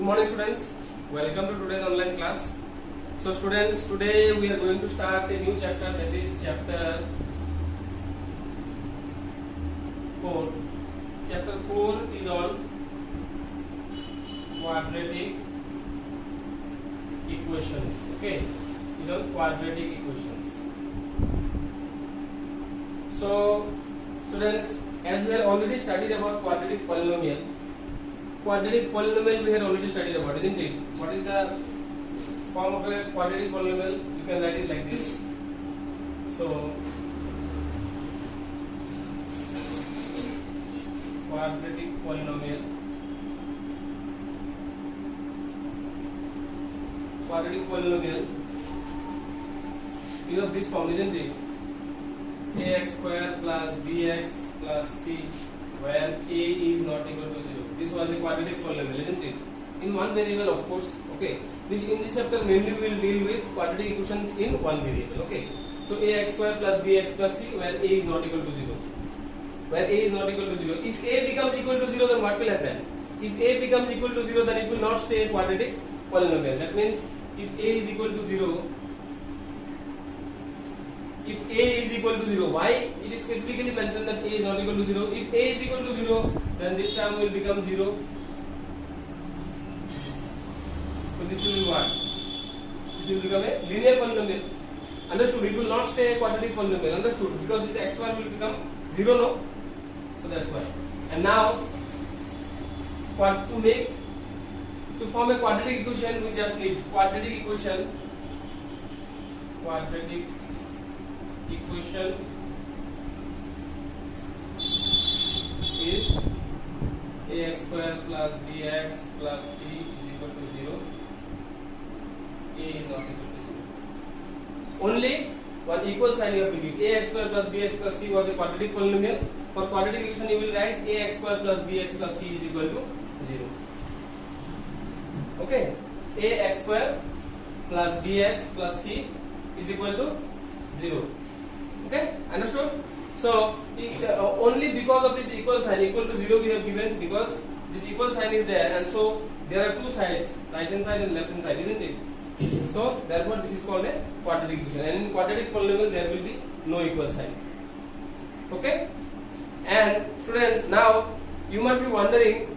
morning students, welcome to today's online class. So students, today we are going to start a new chapter, that is chapter 4. Chapter 4 is on quadratic equations. Okay, is on quadratic equations. So students, as we have already studied about quadratic polynomial we have already studied about, isn't it? What is the form of a quadratic polynomial? You can write it like this. So quadratic polynomial is of this form, isn't it? Ax square plus bx plus c, where a is not equal to 0. This was a quadratic polynomial, isn't it? In one variable, of course. Okay. In this chapter mainly we will deal with quadratic equations in one variable. Okay. So ax square plus bx plus c, where a is not equal to 0. Where a is not equal to 0. If a becomes equal to 0, then what will happen? If a becomes equal to 0, then it will not stay a quadratic polynomial. That means if a is equal to 0, if a is equal to 0, why it is specifically mentioned that a is not equal to 0? If a is equal to 0, then this term will become 0. So this will be what? This will become a linear polynomial. Understood? It will not stay a quadratic polynomial. Understood? Because this x square will become 0, no? So that's why. And now, to form a quadratic equation, we just need quadratic equation is ax square plus bx plus c is equal to 0. A is not equal to 0. Only one equal sign you have to give. Ax square plus bx plus c was a quadratic polynomial. For quadratic equation you will write ax square plus bx plus c is equal to 0. Okay, ax square plus bx plus c is equal to 0. Okay, understood? So only because of this equal sign, equal to 0 we have given, because this equal sign is there, and so there are two sides, right hand side and left hand side, isn't it? So therefore this is called a quadratic equation, and in quadratic polynomial there will be no equal sign. Okay, and students, now you must be wondering,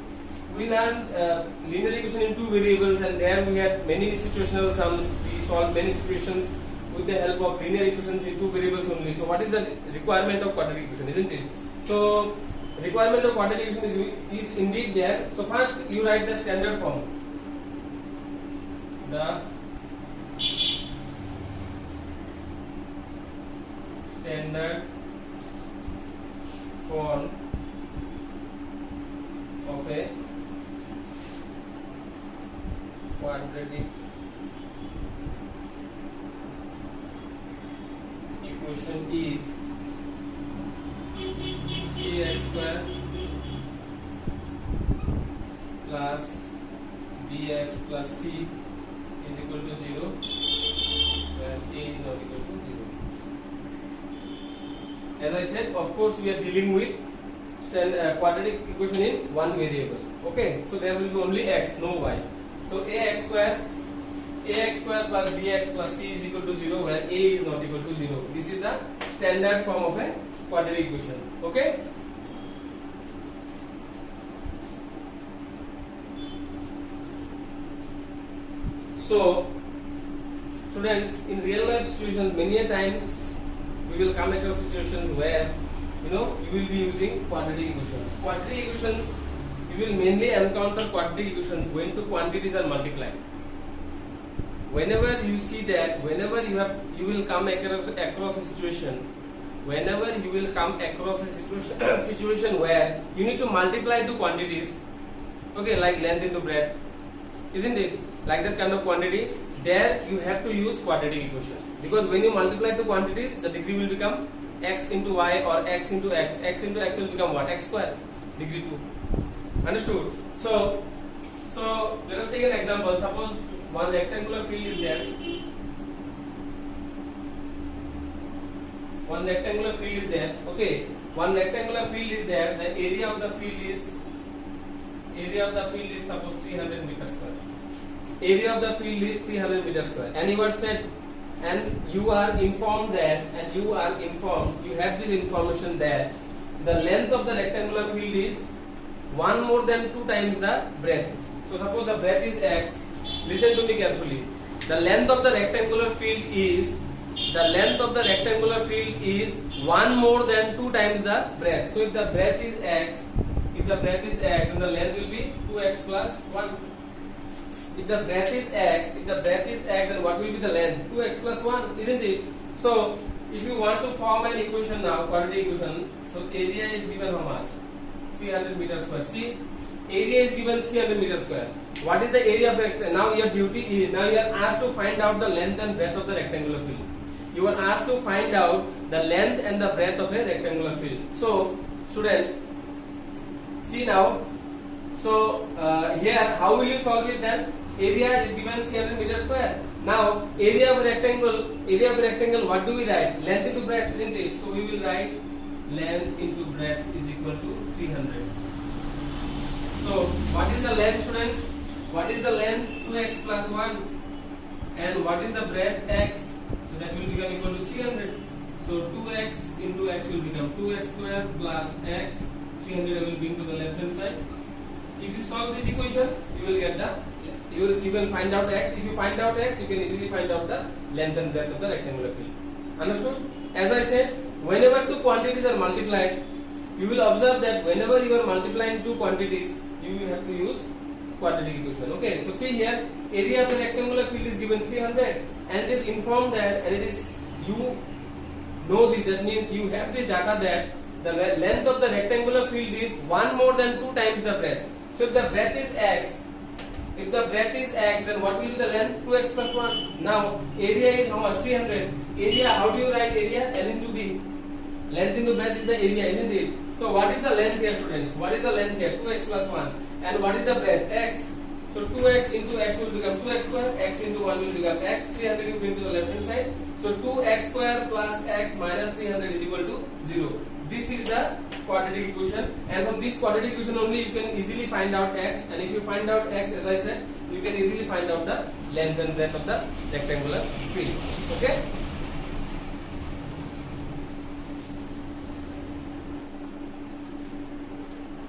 we learned linear equation in two variables, and there we had many situational sums. We solved many situations with the help of linear equations in two variables only. So what is the requirement of quadratic equation, isn't it? So requirement of quadratic equation is indeed there. So first you write the standard form. The standard form of a quadratic equation is ax square plus bx plus c is equal to 0, where a is not equal to 0. As I said, of course we are dealing with quadratic equation in one variable. Okay, so there will be only x, no y. So ax square plus bx plus c is equal to 0, where a is not equal to 0. This is the standard form of a quadratic equation. Okay. So students, in real life situations, many a times we will come across situations where you will be using quadratic equations. Quadratic equations, you will mainly encounter quadratic equations when two quantities are multiplied. Whenever you see that, whenever you will come across a situation, whenever you will come across a situation where you need to multiply two quantities, okay, like length into breadth, isn't it? Like that kind of quantity, there you have to use quadratic equation, because when you multiply two quantities, the degree will become x into y or x into x. X into x will become what? X square, degree 2. Understood? So let us take an example. Suppose one rectangular field is there. One rectangular field is there. Okay, one rectangular field is there. The area of the field is area of the field is suppose 300 meter square. Area of the field is 300 meter square, and you are said, and you are informed that, you have this information that the length of the rectangular field is 1 more than 2 times the breadth. So suppose the breadth is x. Listen to me carefully. The length of the rectangular field is 1 more than 2 times the breadth. So if the breadth is x, then the length will be 2x plus 1. If the breadth is x, then what will be the length? 2x plus 1, isn't it? So if you want to form an equation now, quadratic equation, so area is given how much? 300 meter square. See, area is given 300 meter square. What is the area of rectangle? Now your duty is, now you are asked to find out the length and breadth of the rectangular field. You are asked to find out the length and the breadth of a rectangular field. So students, see now. So here, how will you solve it then? Area is given 300 meter square. Now area of rectangle, what do we write? Length into breadth, isn't it? So we will write length into breadth is equal to 300. So what is the length, students? What is the length? 2x plus 1. And what is the breadth? X. So that will become equal to 300. So 2x into x will become 2x square plus x. 300 will bring to the left hand side. If you solve this equation, you will get the, you can find out x. If you find out x, you can easily find out the length and breadth of the rectangular field. Understood? As I said, whenever two quantities are multiplied, you will observe that whenever you are multiplying two quantities, you have to use quadratic equation. Okay, so see here, area of the rectangular field is given 300, and it is informed that, and it is, you know this, that means you have this data that the length of the rectangular field is 1 more than 2 times the breadth. So if the breadth is x, then what will be the length? 2x plus 1. Now area is how much? 300. Area, how do you write area? L into B. Length into breadth is the area, isn't it? So what is the length here, students? What is the length here? 2x plus 1. And what is the breadth? X. So 2x into x will become 2x square. X into 1 will become x. 300 you bring to the left hand side. So 2x square plus x minus 300 is equal to 0. This is the quadratic equation, and from this quadratic equation only you can easily find out x, and if you find out x, as I said, you can easily find out the length and breadth of the rectangular field. Okay?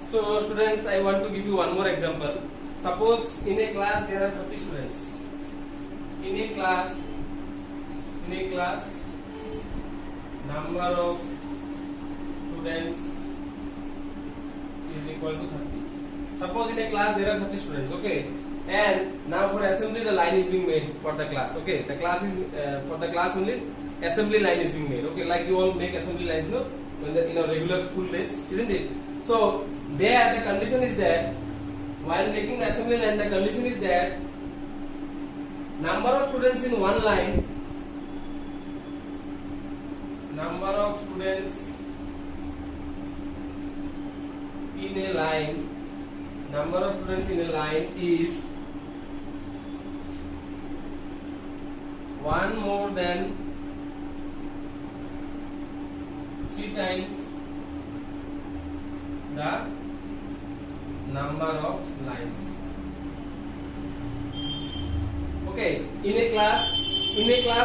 So students, I want to give you one more example. Suppose in a class there are 30 students. In a class, number of students is equal to 30. Suppose in a class there are 30 students, okay, and now for assembly the line is being made for the class, okay, the class is for the class only assembly line is being made, okay, like you all make assembly lines, no, when in a regular school days, isn't it? So there the condition is that while making the assembly line, the condition is that number of students in one line, number of students in a line, is 1 more than 3 times the number of lines. Okay, in a class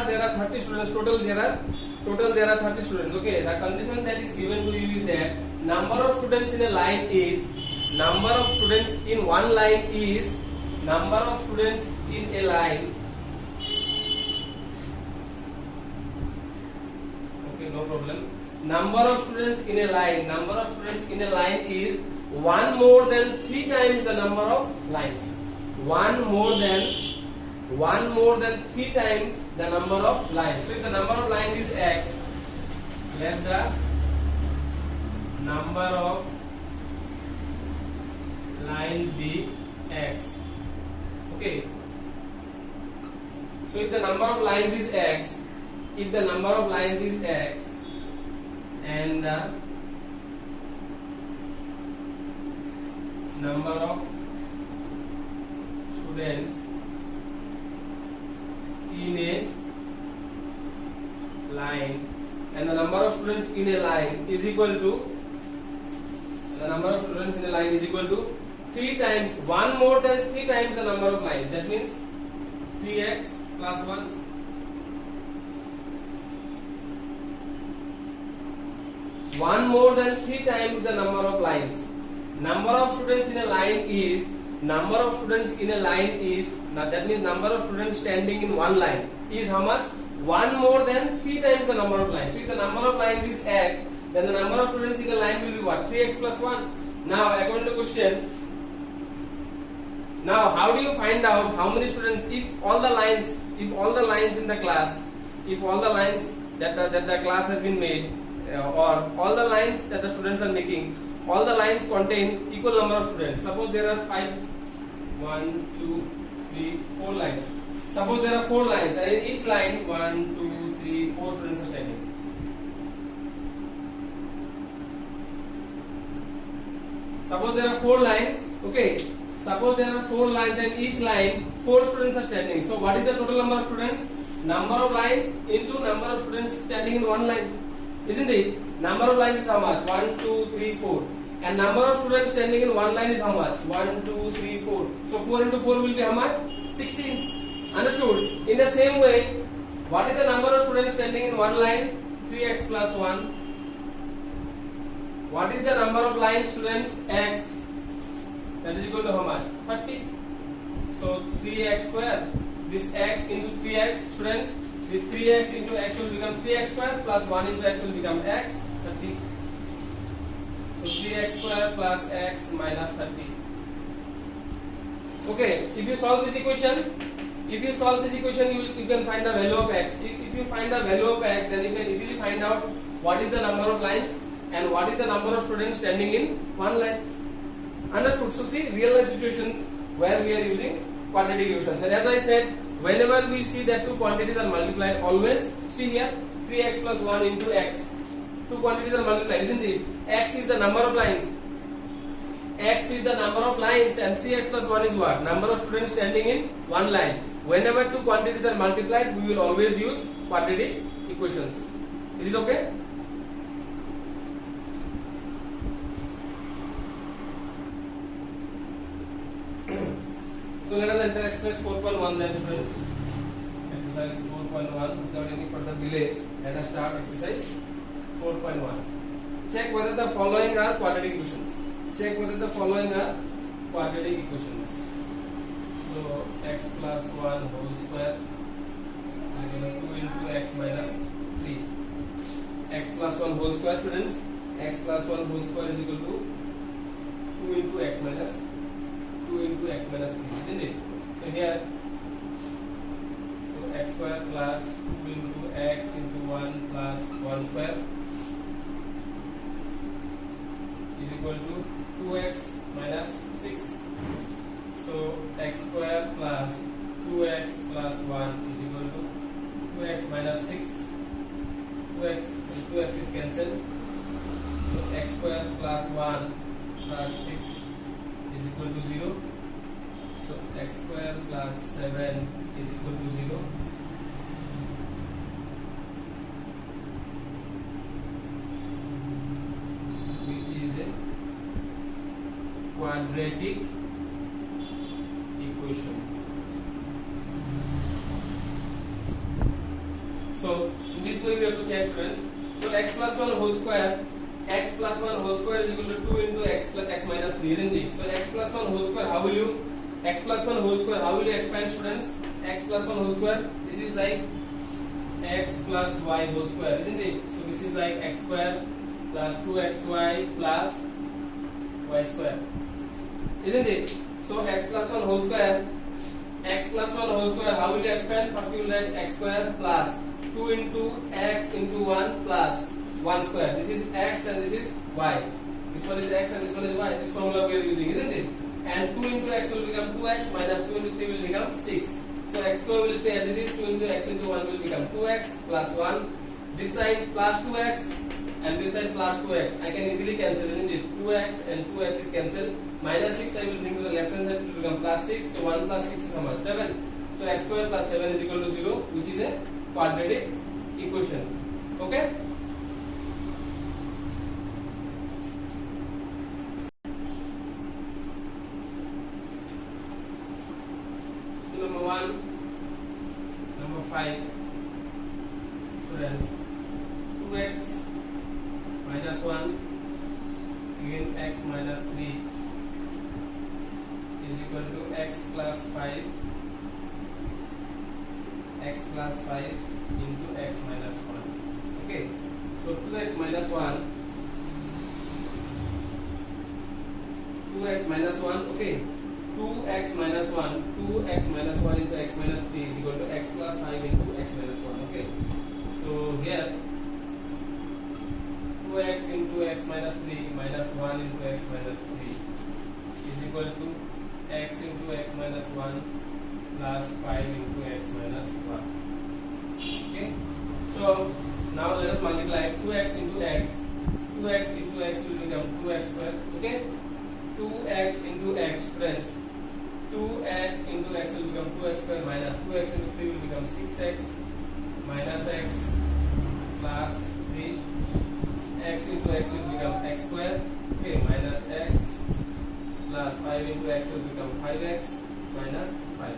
there are 30 students total. There are 30 students. Okay, the condition that is given to you is that number of students in a line is, number of students in one line is, number of students in a line, okay, no problem, number of students in a line is 1 more than 3 times the number of lines. 1 more than 3 times the number of lines. So if the number of lines is x, let the number of lines be x. Okay. So if the number of lines is x, and the number of students in a line, and the number of students in a line is equal to, 3 times, one more than 3 times the number of lines. That means 3x plus 1. One more than 3 times the number of lines. Number of students in a line is that means number of students standing in one line is how much? One more than 3 times the number of lines. So if the number of lines is x, then the number of students in a line will be what? 3x plus 1. Now according to question, now how do you find out how many students if all the lines in the class, if all the lines that the class has been made, or all the lines that the students are making, all the lines contain equal number of students. Suppose there are 1, 2, 3, 4 lines. Suppose there are 4 lines, and in each line 1, 2, 3, 4 students are standing. Suppose there are 4 lines, okay. Suppose there are 4 lines and each line 4 students are standing. So what is the total number of students? Number of lines into number of students standing in one line. Isn't it? Number of lines is how much? 1, 2, 3, 4. And number of students standing in one line is how much? 1, 2, 3, 4. So 4 into 4 will be how much? 16. Understood? In the same way, what is the number of students standing in one line? 3x plus 1. What is the number of lines, students? X. That is equal to how much? 30. So 3x square. This x into 3x, students. This 3x into x will become 3x square plus 1 into x will become x, 30. So 3x square plus x minus 30. Okay, if you solve this equation, you can find the value of x. If you find the value of x, then you can easily find out what is the number of lines and what is the number of students standing in one line. Understood? So see, real life situations where we are using quadratic equations. And as I said, whenever we see that two quantities are multiplied, always see here 3x plus 1 into x. Two quantities are multiplied, isn't it? X is the number of lines. X is the number of lines and 3x plus 1 is what? Number of students standing in one line. Whenever two quantities are multiplied, we will always use quadratic equations. Is it okay? So let us enter exercise 4.1 then, students. Exercise 4.1. Without any further delay, let us start exercise 4.1. Check whether the following are quadratic equations. Check whether the following are quadratic equations. So x plus 1 whole square equal to 2 into x minus 3. X plus 1 whole square, students. X plus 1 whole square is equal to 2 into x minus 3, isn't it? So here, so x square plus 2 into x into 1 plus 1 square is equal to 2x minus 6. So x square plus 2x plus 1 is equal to 2x minus 6. 2x and 2x is cancelled. So x square plus 1 plus 6 is equal to 0. So x square plus 7 is equal to 0. Which is a quadratic equation. So in this way we have to check, students. So x plus 1 whole square, x plus 1 whole square is equal to 2 into x plus x minus 3, isn't it? So x plus 1 whole square, how will you expand, students? X plus 1 whole square, this is like x plus y whole square, isn't it? So this is like x square plus 2xy plus y square, isn't it? So x plus 1 whole square, how will you expand? First you will write x square plus 2 into x into 1 plus 1 square. This is x and this is y. This one is x and this one is y. This formula we are using, isn't it? And 2 into x will become 2x minus 2 into 3 will become 6. So x square will stay as it is. 2 into x into 1 will become 2x plus 1. This side plus 2x and this side plus 2x. I can easily cancel, isn't it? 2x and 2x is cancelled. Minus 6 I will bring to the left hand side, it will become plus 6. So 1 plus 6 is how much? 7. So x square plus 7 is equal to 0, which is a quadratic equation. Okay? 5 students, 2x minus 1 again x minus 3 is equal to x plus 5 into x minus 1. Okay, so 2x minus 1 okay, 2x minus 1 into x minus 3 is equal to x plus 5 into x minus 1. Okay, so here 2x into x minus 3 minus 1 into x minus 3 is equal to x into x minus 1 plus 5 into x minus 1. Okay, so now let us multiply 2x into x. 2x into x will become 2x square. Okay, 2x into x, friends, 2x into x will become 2x square minus 2x into 3 will become 6x minus x plus 3. X into x will become x square. Okay, minus x plus 5 into x will become 5x minus 5.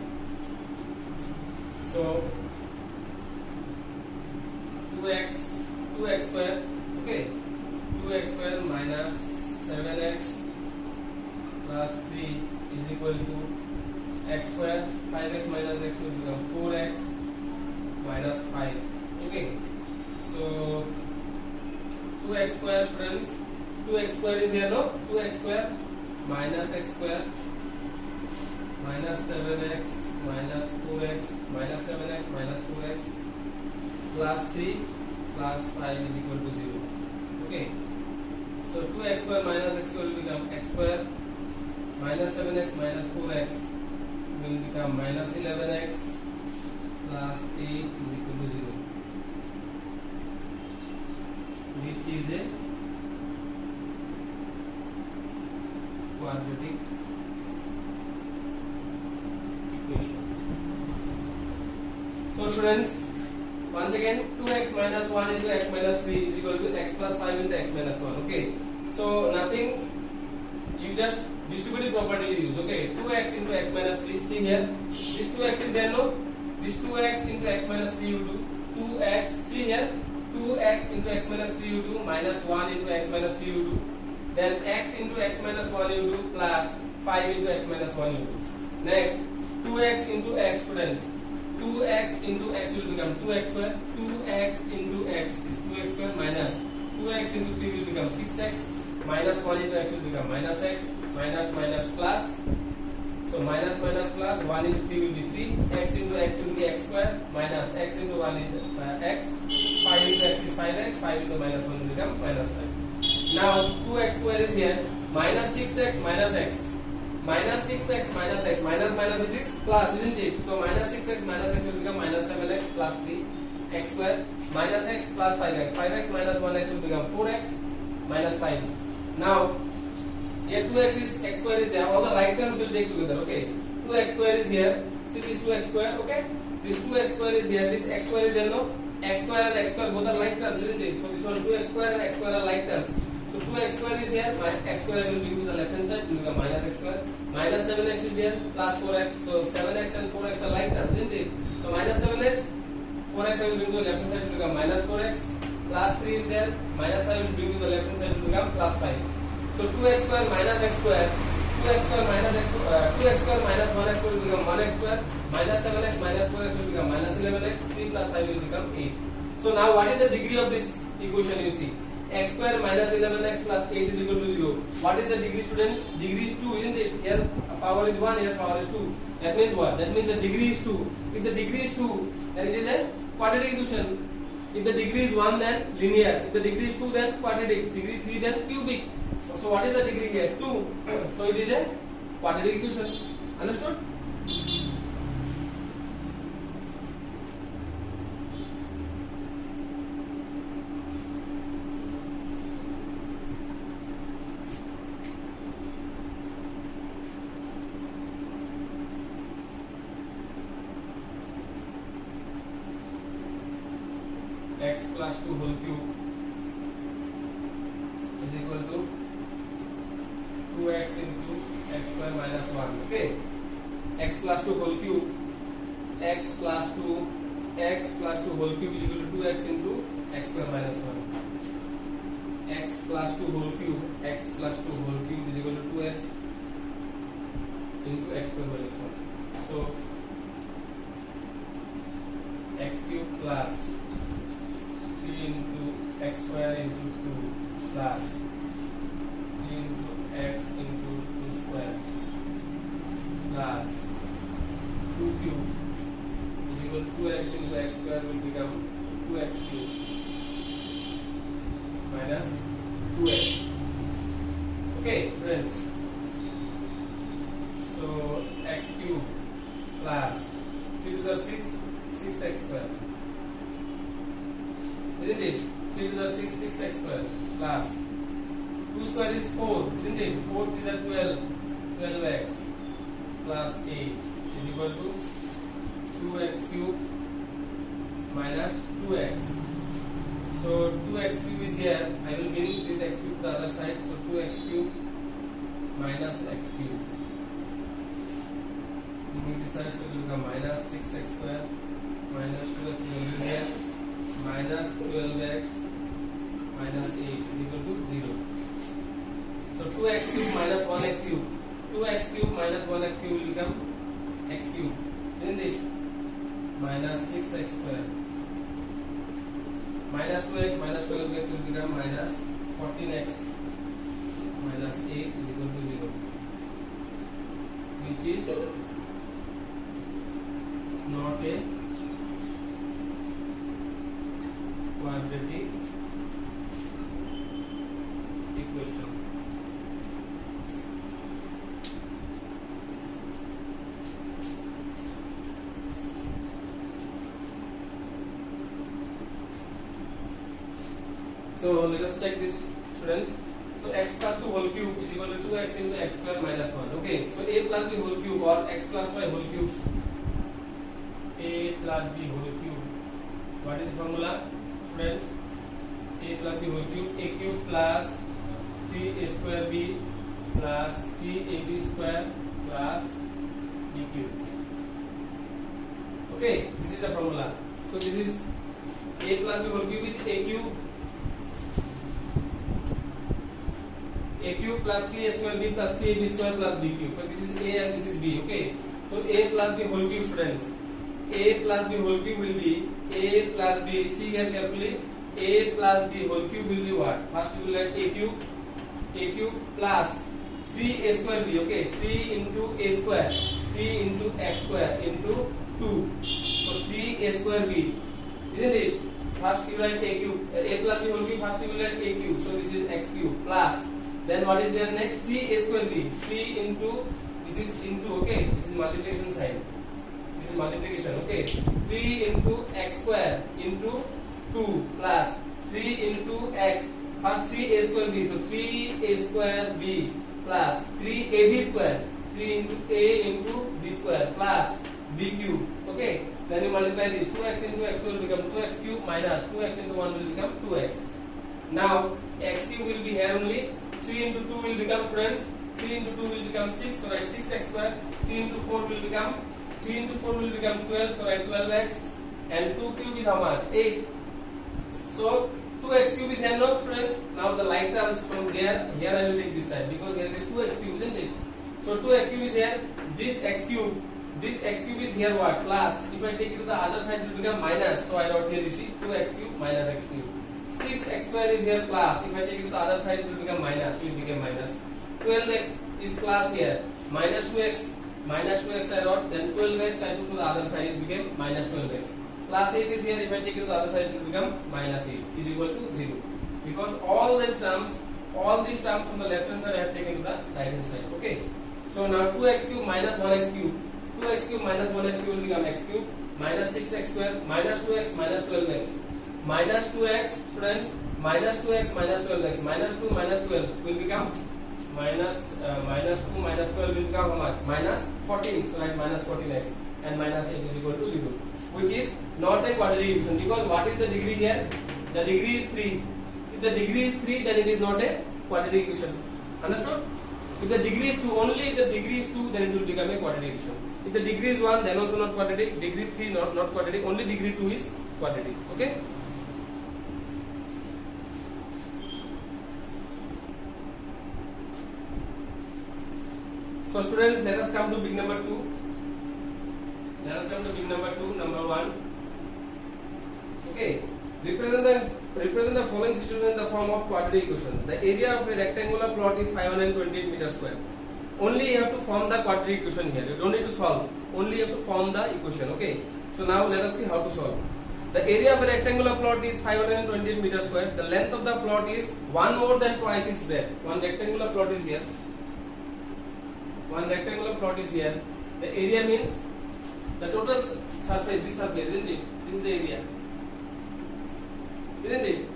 So 2x square. Okay, 2x square minus 7x plus 3 is equal to x square. 5x minus x will become 4x minus 5. Okay, so 2x square, friends, 2x square is here, no? 2x square minus x square minus 7x minus 4x minus 7x minus 4x plus 3 plus 5 is equal to 0. Okay, so 2x square minus x square will become x square minus 7x minus 4x will become minus 11x plus 8 is equal to 0, which is a quadratic equation. So students, once again 2x minus 1 into x minus 3 is equal to x plus 5 into x minus 1. Okay, so nothing, you just distributive property you use. Okay, 2x into x minus 3, see here, this 2x is there, no? This 2x into x minus 3 you do 2x, see here, 2x into x minus 3 you do minus 1 into x minus 3 you do, then x into x minus 1 you do plus 5 into x minus 1 you do. Next 2x into x, students, 2x into x will become 2x square, 2x into x is 2x square minus 2x into 3 will become 6x minus 1 into x will become minus x minus minus plus, so minus minus plus 1 into 3 will be 3, x into x will be x square minus x into 1 is x, 5 into x is 5x, 5 into minus 1 will become minus 5. Now 2x square is here, minus 6x minus x, minus 6x minus x, minus minus it is plus, isn't it? So minus 6x minus x will become minus 7x plus 3 x square minus x plus 5x, 5x minus 1x will become 4x minus 5. Now here 2x is x square is there, all the like terms will take together. Okay, 2x square is here, see this 2x square. Okay, this 2x square is here, this x square is there, no? X square and x square both are like terms, isn't it? So this one 2x square and x square are like terms. So 2x square is here, x square will be to the left hand side, will become minus x square. Minus 7x is there, plus 4x. So 7x and 4x are like terms, isn't it? So minus 7x, 4x I will bring to the left hand side, will become minus 4x. Plus 3 is there, minus 5 will bring to the left hand side, will become plus 5. So 2x square minus x square, 2x square minus x, 2x square minus 1x will become 1x square. Minus 7x minus 4x will become minus 11x. 3 plus 5 will become 8. So now what is the degree of this equation? You see, x square minus 11x plus 8 is equal to 0. What is the degree, students? Degree is 2, isn't it? Here power is 1, here power is 2. That means what? That means the degree is 2. If the degree is 2, then it is a quadratic equation. If the degree is 1, then linear. If the degree is 2, then quadratic. Degree 3, then cubic. So what is the degree here? 2. So it is a quadratic equation. Understood? X plus 2 whole cube is equal to 2x into x square minus 1. Okay, x plus 2 whole cube, x plus 2 x plus 2 whole cube is equal to 2x into x square minus 1. X plus 2 whole cube, x plus 2 whole cube is equal to 2x into x square minus 1. So x cube plus 3 into x square into 2 plus 3 into x into 2 square plus 2 cube is equal to 2x into x square will become 2x cube minus 2x. Okay, friends. So x cube plus 3 to the 6, 6x square. Isn't it? 3 to the 6, 6x square plus 2 square is 4, isn't it? 4 to the 12, 12x plus 8 is equal to 2x cube minus 2x. So 2x cube is here. I will bring this x cube to the other side. So 2x cube minus x cube. Bringing this side, so it will become minus 6x square minus 2x will be here minus 12x minus 8 is equal to 0. So 2x cube minus 1x cube. 2x cube minus 1x cube will become x cube. Isn't it? Minus 6x square. Minus 2x minus 12x will become minus 14x minus 8 is equal to 0, which is not a quadratic equation. So let us check this, students. So x plus 2 whole cube is equal to 2x into x square minus 1. Okay, so a plus b whole cube or x plus y whole cube. A plus b whole cube. What is the formula, friends? A plus b whole cube. A cube plus 3a square b plus 3ab square plus b cube. Okay, this is the formula. So this is a plus b whole cube is a cube. A cube plus 3a square b plus 3ab square plus b cube. So this is a and this is b. Okay. So a plus b whole cube, students. A plus b whole cube will be a plus b. See here carefully. A plus b whole cube will be what? First we will write a cube plus 3a square b. Okay. 3 into a square. 3 into x square into 2. So 3a square b. Isn't it? First you write a cube. A plus b whole cube. First you will write a cube. So this is x cube plus. Then what is there next? 3a square b. 3 into, this is into, okay, this is multiplication sign. This is multiplication, okay. 3 into x square into 2 plus 3 into x. First 3a square b. So 3a square b plus 3ab square. 3 into a into b square plus b cube. Okay. Then you multiply this. 2x into x will become 2x cube minus 2x into 1 will become 2x. Now x cube will be here only. 3 into 2 will become, friends, 3 into 2 will become 6, so write 6x square. 3 into 4 will become 12, so write 12x. And 2 cube is how much? 8. So 2x cube is here, no, friends. Now the like terms from there, here I will take this side because here it is 2x cube, isn't it? So 2x cube is here. This x cube is here what? Plus. If I take it to the other side, it will become minus. So I wrote here, you see, 2x cube minus x cube. 6x square is here plus. If I take it to the other side, it will become minus. It will become minus. 12x is plus here. Minus 2x. Minus 2x I wrote. Then 12x I took to the other side. It became minus 12x. Plus 8 is here. If I take it to the other side, it will become minus 8. Is equal to 0. Because all these terms from the left hand side I have taken to the right hand side. Okay. So now 2x cube minus 1x cube. 2x cube minus 1x cube will become x cube. Minus 6x square. Minus 2x minus 12x. Minus 2x, friends, minus 2x minus 12x, minus 2 minus 12 will become minus 2 minus 12 will become how much? Minus 14. So write minus 14x and minus 8 is equal to 0, which is not a quadratic equation because what is the degree here? The degree is 3. If the degree is 3, then it is not a quadratic equation. Understood? If the degree is 2, only if the degree is 2, then it will become a quadratic equation. If the degree is 1, then also not quadratic. Degree 3 not quadratic. Only degree 2 is quadratic. Okay. So students, let us come to big number 2. Let us come to big number 2. Number 1. Okay. Represent the following situation in the form of quadratic equations. The area of a rectangular plot is 528 meters square. Only you have to form the quadratic equation here. You don't need to solve. Only you have to form the equation. Okay. So now let us see how to solve. The area of a rectangular plot is 528 meters square. The length of the plot is 1 more than twice its breadth. One rectangular plot is here. One rectangular plot is here. The area means the total surface. This surface, isn't it? This is the area. Isn't it?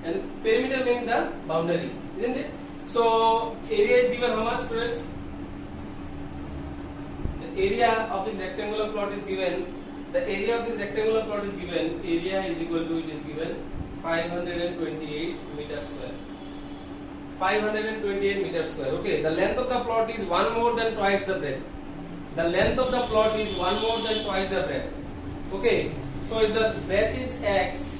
And perimeter means the boundary, isn't it? So area is given how much, students? The area of this rectangular plot is given. The area of this rectangular plot is given. Area is equal to, it is given 528 meters square. 528 meters square. Okay. The length of the plot is 1 more than twice the breadth. The length of the plot is 1 more than twice the breadth. Okay. So if the breadth is x,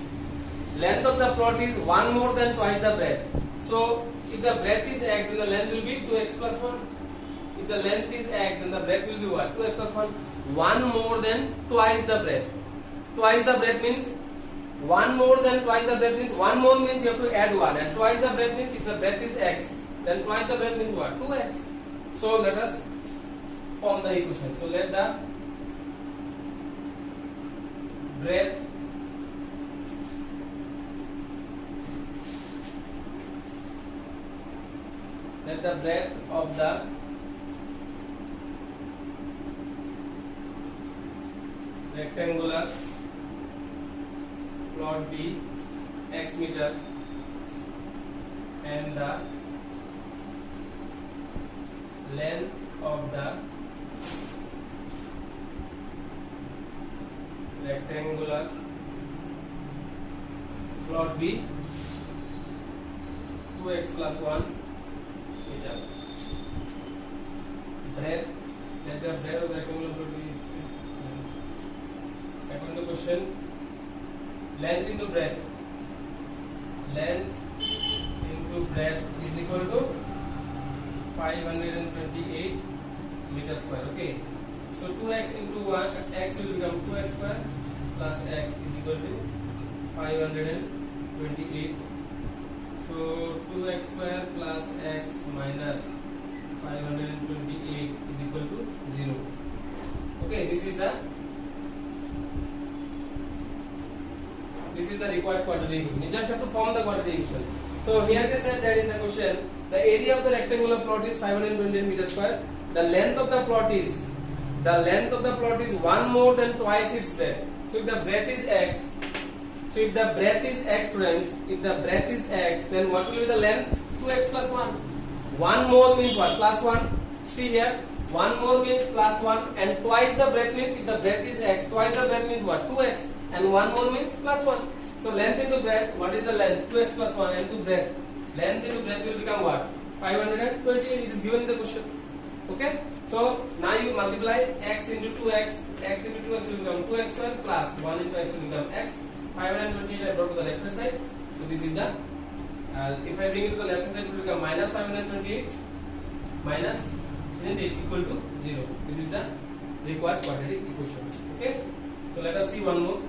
length of the plot is 1 more than twice the breadth. So if the breadth is x, then the length will be 2x plus 1. If the length is x, then the breadth will be what? 2x plus 1. 1 more than twice the breadth. Twice the breadth means 1 more than twice the breadth means 1 more means you have to add 1, and twice the breadth means if the breadth is x, then twice the breadth means what? 2x. So let us form the equation. So let the breadth of the rectangular plot be x meter and the length of the rectangular plot be 2x plus 1 meter. Breadth, let the breadth of the rectangular plot be, according to the question, length into breadth. Length into breadth is equal to 528 meters square. Okay. So 2x into 1, x will become 2x square plus x is equal to 528. So 2x square plus x minus 528 is equal to 0. Okay, this is the required quadratic equation. You just have to form the quadratic equation. So here they said that in the question, the area of the rectangular plot is 528 meters square. The length of the plot is 1 more than twice its breadth. So if the breadth is x, students, if the breadth is x, then what will be the length? 2x plus 1. 1 more means what? Plus 1. See here, 1 more means plus 1, and twice the breadth means if the breadth is x, twice the breadth means what? 2x, and 1 more means plus 1. So length into breadth, what is the length? 2x plus 1, and to breadth. Length into breadth will become what? 528. It is given in the question. Okay. So now you multiply x into 2x. X into 2x will become 2x square plus 1 into x will become x. 528 I brought to the left hand side. So this is the, if I bring it to the left hand side, it will become minus 528 minus, isn't it, equal to 0. This is the required quadratic equation. Okay. So let us see one more.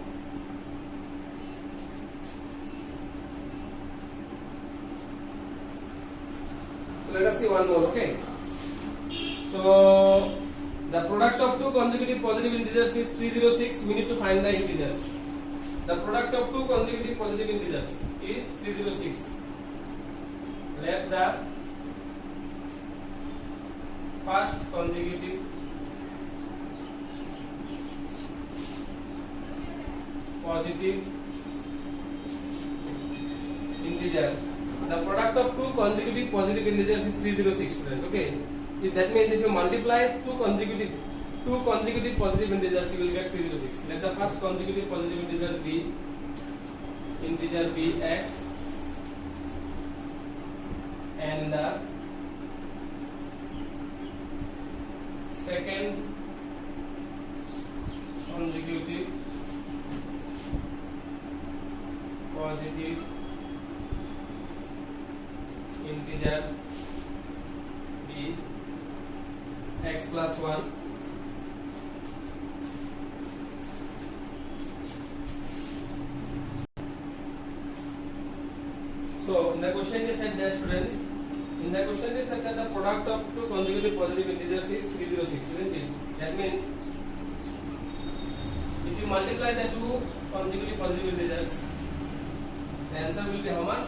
Okay. So the product of two consecutive positive integers is 306. We need to find the integers. The product of two consecutive positive integers is 306. Let the first consecutive positive integer. The product of two consecutive positive integers is 306, students. Okay. That means if you multiply two consecutive positive integers, you will get 306. Let the first consecutive positive integers be integer b x and the second consecutive positive integer be x plus 1. So in the question they said that, students, in the question they said that the product of two consecutive positive integers is 306, isn't it? That means if you multiply the two consecutive positive integers, the answer will be how much?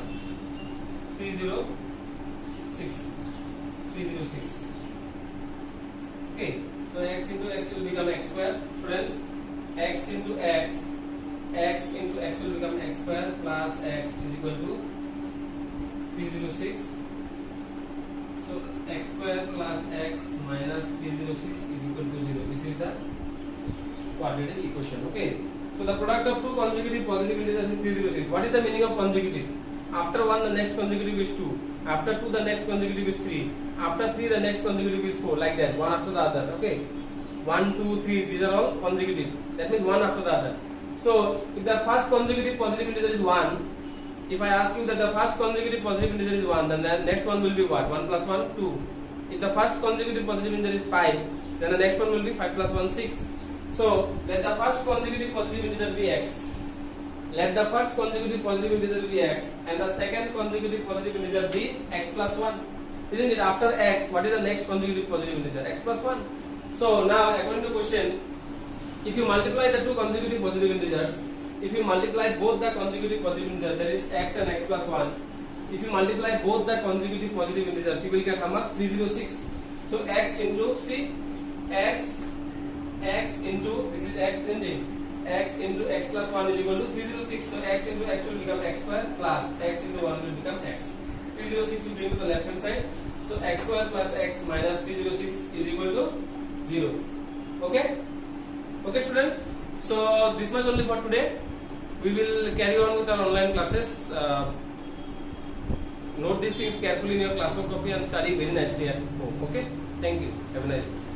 306. 306. Okay, so x into x will become x square. Friends, x into x will become x square plus x is equal to 306. So x square plus x minus 306 is equal to 0. This is the quadratic equation. Okay. So the product of two consecutive positive integers is 306. What is the meaning of consecutive? After 1 the next consecutive is 2. After 2 the next consecutive is 3. After 3 the next consecutive is 4. Like that, one after the other. Okay. 1, 2, 3. These are all consecutive. That means one after the other. So if the first consecutive positive integer is 1, if I ask you that the first consecutive positive integer is 1, then the next one will be what? 1 plus 1, 2. If the first consecutive positive integer is 5, then the next one will be 5 plus 1, 6. So let the first consecutive positive integer be x. Let the first consecutive positive integer be x, and the second consecutive positive integer be x plus 1. Isn't it? After x, what is the next consecutive positive integer? X plus 1. So now according to question, if you multiply the two consecutive positive integers, if you multiply both the consecutive positive integers, that is x and x plus 1, if you multiply both the consecutive positive integers, you will get how much? 306. So x into, see, x into, this is x, isn't it? X into x plus 1 is equal to 306. So x into x will become x square plus x into 1 will become x. 306 will bring to the left hand side. So x square plus x minus 306 is equal to 0. Okay? Okay, students? So this much only for today. We will carry on with our online classes. Note these things carefully in your classwork copy and study very nicely at home. Okay? Thank you. Have a nice day.